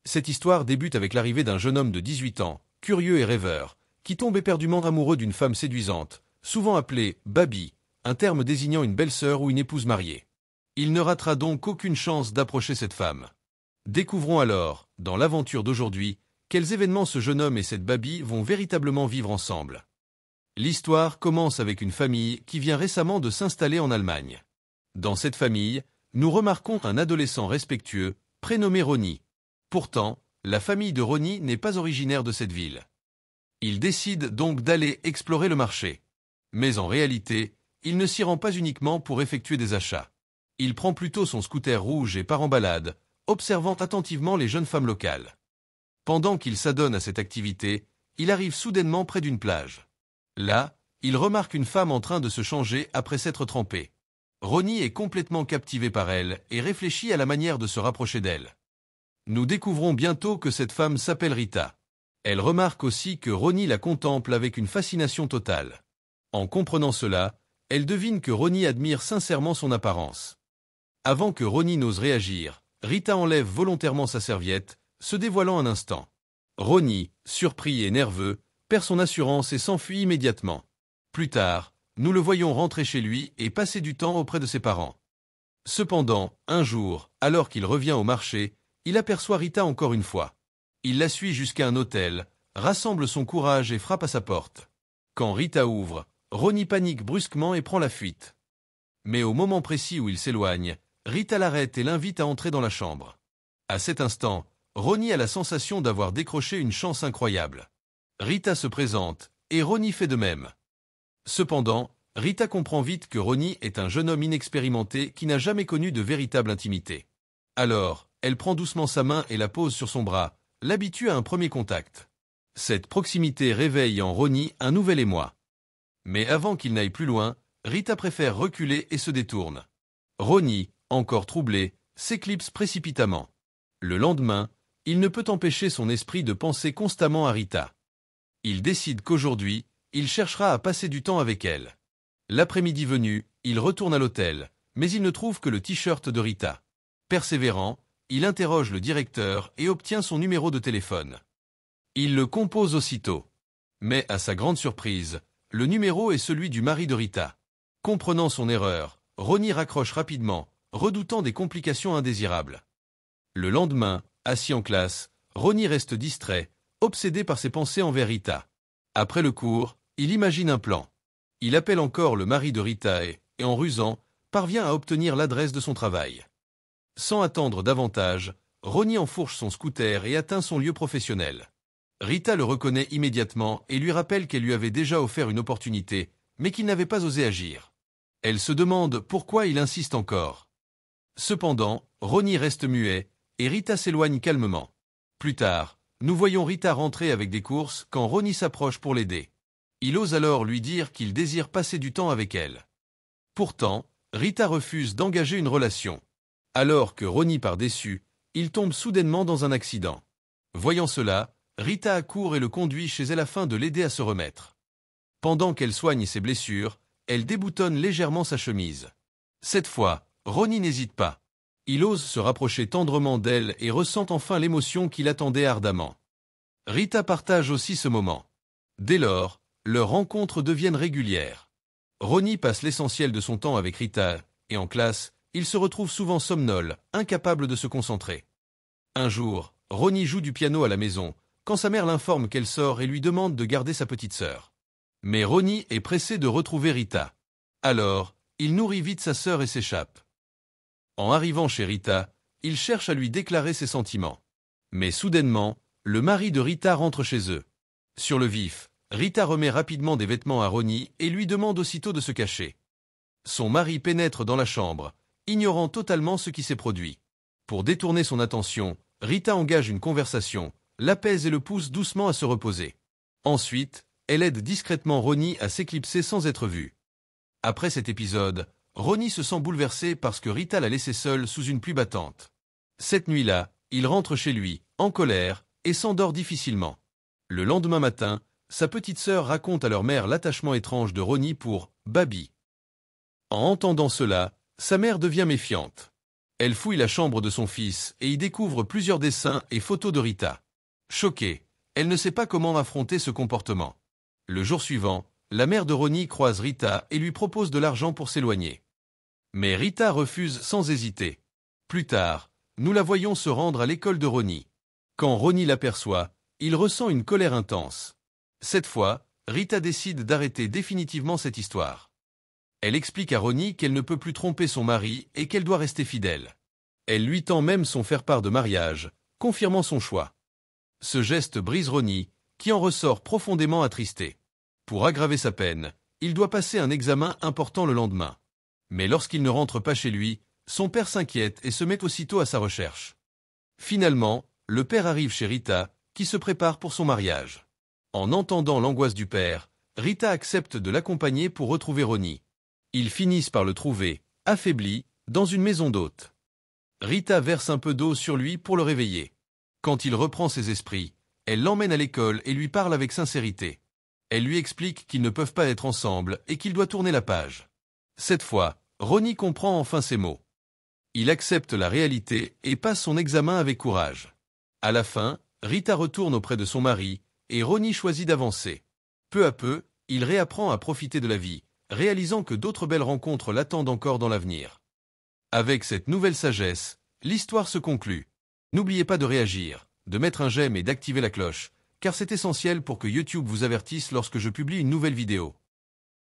Cette histoire débute avec l'arrivée d'un jeune homme de 18 ans, curieux et rêveur, qui tombe éperdument amoureux d'une femme séduisante, souvent appelée « Baby », un terme désignant une belle-sœur ou une épouse mariée. Il ne ratera donc aucune chance d'approcher cette femme. Découvrons alors, dans l'aventure d'aujourd'hui, quels événements ce jeune homme et cette Baby vont véritablement vivre ensemble. L'histoire commence avec une famille qui vient récemment de s'installer en Allemagne. Dans cette famille, nous remarquons un adolescent respectueux, prénommé Ronnie. Pourtant, la famille de Ronnie n'est pas originaire de cette ville. Il décide donc d'aller explorer le marché. Mais en réalité, il ne s'y rend pas uniquement pour effectuer des achats. Il prend plutôt son scooter rouge et part en balade, observant attentivement les jeunes femmes locales. Pendant qu'il s'adonne à cette activité, il arrive soudainement près d'une plage. Là, il remarque une femme en train de se changer après s'être trempée. Ronnie est complètement captivé par elle et réfléchit à la manière de se rapprocher d'elle. Nous découvrons bientôt que cette femme s'appelle Rita. Elle remarque aussi que Ronnie la contemple avec une fascination totale. En comprenant cela, elle devine que Ronnie admire sincèrement son apparence. Avant que Ronnie n'ose réagir, Rita enlève volontairement sa serviette, se dévoilant un instant. Ronnie, surpris et nerveux, perd son assurance et s'enfuit immédiatement. Plus tard, nous le voyons rentrer chez lui et passer du temps auprès de ses parents. Cependant, un jour, alors qu'il revient au marché, il aperçoit Rita encore une fois. Il la suit jusqu'à un hôtel, rassemble son courage et frappe à sa porte. Quand Rita ouvre, Ronnie panique brusquement et prend la fuite. Mais au moment précis où il s'éloigne, Rita l'arrête et l'invite à entrer dans la chambre. À cet instant, Ronnie a la sensation d'avoir décroché une chance incroyable. Rita se présente, et Ronnie fait de même. Cependant, Rita comprend vite que Ronnie est un jeune homme inexpérimenté qui n'a jamais connu de véritable intimité. Alors, elle prend doucement sa main et la pose sur son bras, l'habitue à un premier contact. Cette proximité réveille en Ronnie un nouvel émoi. Mais avant qu'il n'aille plus loin, Rita préfère reculer et se détourne. Ronnie, encore troublé, s'éclipse précipitamment. Le lendemain, il ne peut empêcher son esprit de penser constamment à Rita. Il décide qu'aujourd'hui, il cherchera à passer du temps avec elle. L'après-midi venu, il retourne à l'hôtel, mais il ne trouve que le t-shirt de Rita. Persévérant, il interroge le directeur et obtient son numéro de téléphone. Il le compose aussitôt. Mais à sa grande surprise, le numéro est celui du mari de Rita. Comprenant son erreur, Ronnie raccroche rapidement, redoutant des complications indésirables. Le lendemain, assis en classe, Ronnie reste distrait, obsédé par ses pensées envers Rita. Après le cours, il imagine un plan. Il appelle encore le mari de Rita et en rusant, parvient à obtenir l'adresse de son travail. Sans attendre davantage, Ronnie enfourche son scooter et atteint son lieu professionnel. Rita le reconnaît immédiatement et lui rappelle qu'elle lui avait déjà offert une opportunité, mais qu'il n'avait pas osé agir. Elle se demande pourquoi il insiste encore. Cependant, Ronnie reste muet, et Rita s'éloigne calmement. Plus tard, nous voyons Rita rentrer avec des courses quand Ronnie s'approche pour l'aider. Il ose alors lui dire qu'il désire passer du temps avec elle. Pourtant, Rita refuse d'engager une relation. Alors que Ronnie part déçu, il tombe soudainement dans un accident. Voyant cela, Rita accourt et le conduit chez elle afin de l'aider à se remettre. Pendant qu'elle soigne ses blessures, elle déboutonne légèrement sa chemise. Cette fois, Ronnie n'hésite pas. Il ose se rapprocher tendrement d'elle et ressent enfin l'émotion qu'il attendait ardemment. Rita partage aussi ce moment. Dès lors, leurs rencontres deviennent régulières. Ronnie passe l'essentiel de son temps avec Rita, et en classe, il se retrouve souvent somnolent, incapable de se concentrer. Un jour, Ronnie joue du piano à la maison, quand sa mère l'informe qu'elle sort et lui demande de garder sa petite sœur. Mais Ronnie est pressé de retrouver Rita. Alors, il nourrit vite sa sœur et s'échappe. En arrivant chez Rita, il cherche à lui déclarer ses sentiments. Mais soudainement, le mari de Rita rentre chez eux. Sur le vif, Rita remet rapidement des vêtements à Ronnie et lui demande aussitôt de se cacher. Son mari pénètre dans la chambre, ignorant totalement ce qui s'est produit. Pour détourner son attention, Rita engage une conversation, l'apaise et le pousse doucement à se reposer. Ensuite, elle aide discrètement Ronnie à s'éclipser sans être vue. Après cet épisode, Ronnie se sent bouleversé parce que Rita l'a laissé seul sous une pluie battante. Cette nuit-là, il rentre chez lui, en colère, et s'endort difficilement. Le lendemain matin, sa petite sœur raconte à leur mère l'attachement étrange de Ronnie pour Baby. En entendant cela, sa mère devient méfiante. Elle fouille la chambre de son fils et y découvre plusieurs dessins et photos de Rita. Choquée, elle ne sait pas comment affronter ce comportement. Le jour suivant, la mère de Ronnie croise Rita et lui propose de l'argent pour s'éloigner. Mais Rita refuse sans hésiter. Plus tard, nous la voyons se rendre à l'école de Ronnie. Quand Ronnie l'aperçoit, il ressent une colère intense. Cette fois, Rita décide d'arrêter définitivement cette histoire. Elle explique à Ronnie qu'elle ne peut plus tromper son mari et qu'elle doit rester fidèle. Elle lui tend même son faire-part de mariage, confirmant son choix. Ce geste brise Ronnie, qui en ressort profondément attristé. Pour aggraver sa peine, il doit passer un examen important le lendemain. Mais lorsqu'il ne rentre pas chez lui, son père s'inquiète et se met aussitôt à sa recherche. Finalement, le père arrive chez Rita, qui se prépare pour son mariage. En entendant l'angoisse du père, Rita accepte de l'accompagner pour retrouver Ronnie. Ils finissent par le trouver, affaibli, dans une maison d'hôtes. Rita verse un peu d'eau sur lui pour le réveiller. Quand il reprend ses esprits, elle l'emmène à l'école et lui parle avec sincérité. Elle lui explique qu'ils ne peuvent pas être ensemble et qu'il doit tourner la page. Cette fois, Ronnie comprend enfin ses mots. Il accepte la réalité et passe son examen avec courage. À la fin, Rita retourne auprès de son mari, et Ronnie choisit d'avancer. Peu à peu, il réapprend à profiter de la vie, réalisant que d'autres belles rencontres l'attendent encore dans l'avenir. Avec cette nouvelle sagesse, l'histoire se conclut. N'oubliez pas de réagir, de mettre un j'aime et d'activer la cloche, car c'est essentiel pour que YouTube vous avertisse lorsque je publie une nouvelle vidéo.